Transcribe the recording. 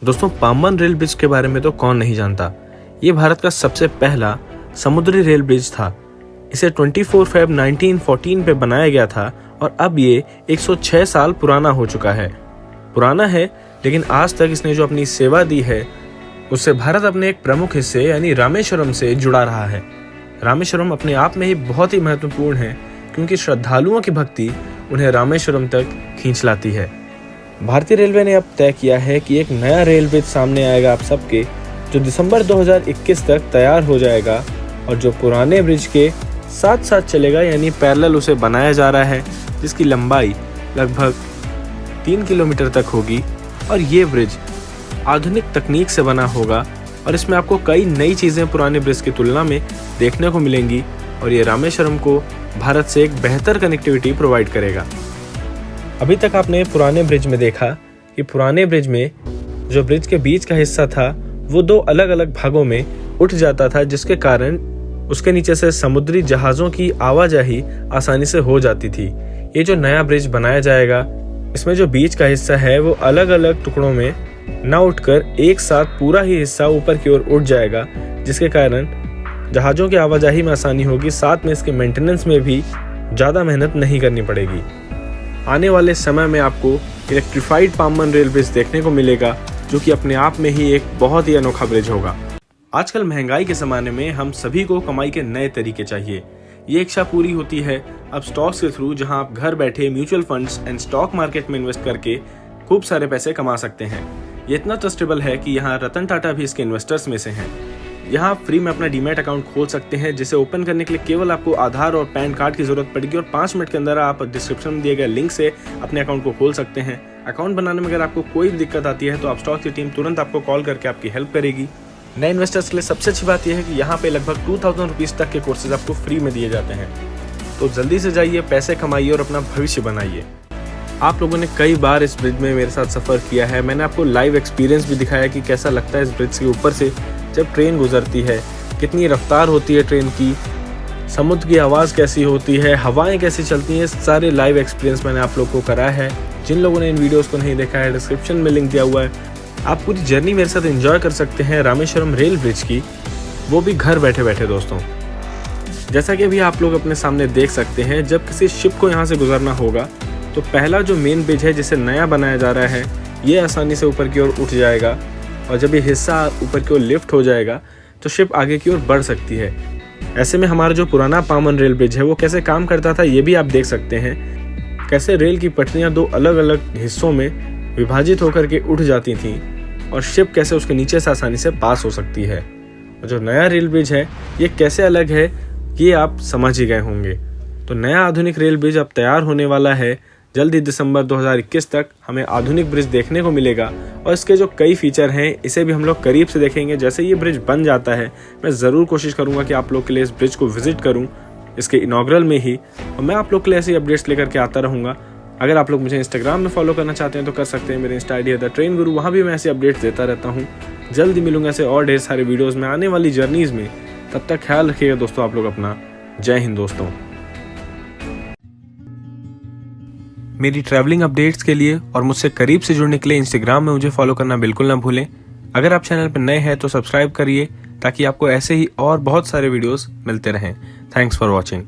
दोस्तों, Pamban rail bridge के बारे में तो कौन नहीं जानता। ये भारत का सबसे पहला समुद्री रेल ब्रिज था। इसे 24 फरवरी 1914 पे बनाया गया था और अब ये 106 साल पुराना हो चुका है। पुराना है, लेकिन आज तक इसने जो अपनी सेवा दी है उससे भारत अपने एक प्रमुख हिस्से यानी रामेश्वरम से जुड़ा रहा है। रामेश्वरम अपने आप में ही बहुत ही महत्वपूर्ण है, क्योंकि श्रद्धालुओं की भक्ति उन्हें रामेश्वरम तक खींच लाती है। भारतीय रेलवे ने अब तय किया है कि एक नया रेल ब्रिज सामने आएगा आप सबके, जो दिसंबर 2021 तक तैयार हो जाएगा और जो पुराने ब्रिज के साथ साथ चलेगा, यानी पैरेलल उसे बनाया जा रहा है, जिसकी लंबाई लगभग 3 किलोमीटर तक होगी। और ये ब्रिज आधुनिक तकनीक से बना होगा और इसमें आपको कई नई चीज़ें पुराने ब्रिज की तुलना में देखने को मिलेंगी और ये रामेश्वरम को भारत से एक बेहतर कनेक्टिविटी प्रोवाइड करेगा। अभी तक आपने पुराने ब्रिज में देखा कि पुराने ब्रिज में जो ब्रिज के बीच का हिस्सा था वो 2 अलग अलग भागों में उठ जाता था, जिसके कारण उसके नीचे से समुद्री जहाज़ों की आवाजाही आसानी से हो जाती थी। ये जो नया ब्रिज बनाया जाएगा, इसमें जो बीच का हिस्सा है वो अलग अलग टुकड़ों में ना उठकर एक साथ पूरा ही हिस्सा ऊपर की ओर उठ जाएगा, जिसके कारण जहाज़ों की आवाजाही में आसानी होगी। साथ में इसके मेंटेनेंस में भी ज़्यादा मेहनत नहीं करनी पड़ेगी। आने वाले समय में आपको इलेक्ट्रिफाइड पाम्बन रेल ब्रिज देखने को मिलेगा, जो कि अपने आप में ही एक बहुत ही अनोखा ब्रिज होगा। आजकल महंगाई के ज़माने में हम सभी को कमाई के नए तरीके चाहिए। ये इच्छा पूरी होती है अब स्टॉक्स के थ्रू, जहां आप घर बैठे mutual funds and stock market में इन्वेस्ट करके खूब सारे पैसे कमा सकते हैं। ये इतना ट्रस्टेबल है कि यहाँ रतन टाटा भी इसके इन्वेस्टर्स में से हैं। यहाँ आप फ्री में अपना डीमैट अकाउंट खोल सकते हैं, जिसे ओपन करने के लिए केवल आपको आधार और पैन कार्ड की जरूरत पड़ेगी और 5 मिनट के अंदर आप डिस्क्रिप्शन में दिए गए लिंक से अपने अकाउंट को खोल सकते हैं। अकाउंट बनाने में अगर आपको कोई भी दिक्कत आती है तो आप स्टॉक की टीम तुरंत आपको कॉल करके आपकी हेल्प करेगी। नए इन्वेस्टर्स के लिए सबसे अच्छी बात यह है कि यहाँ पे लगभग 2000 रुपीज़ तक के कोर्सेज आपको फ्री में दिए जाते हैं। तो जल्दी से जाइए, पैसे कमाइए और अपना भविष्य बनाइए। आप लोगों ने कई बार इस ब्रिज में मेरे साथ सफ़र किया है। मैंने आपको लाइव एक्सपीरियंस भी दिखाया कि कैसा लगता है इस ब्रिज के ऊपर से जब ट्रेन गुजरती है, कितनी रफ्तार होती है ट्रेन की, समुद्र की आवाज़ कैसी होती है, हवाएं कैसी चलती हैं। सारे लाइव एक्सपीरियंस मैंने आप लोगों को कराया है। जिन लोगों ने इन वीडियोस को नहीं देखा है, डिस्क्रिप्शन में लिंक दिया हुआ है। आप पूरी जर्नी मेरे साथ एंजॉय कर सकते हैं रामेश्वरम रेल ब्रिज की, वो भी घर बैठे बैठे। दोस्तों, जैसा कि अभी आप लोग अपने सामने देख सकते हैं, जब किसी शिप को यहाँ से गुजरना होगा तो पहला जो मेन ब्रिज है जिसे नया बनाया जा रहा है, ये आसानी से ऊपर की ओर उठ जाएगा और जब ये हिस्सा ऊपर की ओर लिफ्ट हो जाएगा तो शिप आगे की ओर बढ़ सकती है। ऐसे में हमारा जो पुराना पाम्बन रेल ब्रिज है वो कैसे काम करता था, ये भी आप देख सकते हैं। कैसे रेल की पटरियां 2 अलग अलग हिस्सों में विभाजित होकर के उठ जाती थीं और शिप कैसे उसके नीचे से आसानी से पास हो सकती है। और जो नया रेल ब्रिज है ये कैसे अलग है, ये आप समझ ही गए होंगे। तो नया आधुनिक रेल ब्रिज अब तैयार होने वाला है। जल्दी दिसंबर 2021 तक हमें आधुनिक ब्रिज देखने को मिलेगा और इसके जो कई फीचर हैं इसे भी हम लोग करीब से देखेंगे। जैसे ये ब्रिज बन जाता है, मैं ज़रूर कोशिश करूंगा कि आप लोग के लिए इस ब्रिज को विजिट करूं इसके इनॉग्रल में ही, और मैं आप लोग के लिए ऐसी अपडेट्स लेकर के आता रहूँगा। अगर आप लोग मुझे इंस्टाग्राम में फॉलो करना चाहते हैं तो कर सकते हैं। मेरे इंस्टा ID है द ट्रेन गुरु, वहाँ भी मैं ऐसी अपडेट्स देता रहता हूँ। जल्दी मिलूंगा ऐसे और ढेर सारे वीडियोज़ में आने वाली जर्नीज़ में। तब तक ख्याल रखिएगा दोस्तों आप लोग अपना। जय हिंद दोस्तों। मेरी ट्रैवलिंग अपडेट्स के लिए और मुझसे करीब से जुड़ने के लिए इंस्टाग्राम में मुझे फॉलो करना बिल्कुल ना भूलें। अगर आप चैनल पर नए हैं तो सब्सक्राइब करिए, ताकि आपको ऐसे ही और बहुत सारे वीडियोस मिलते रहें। Thanks for watching.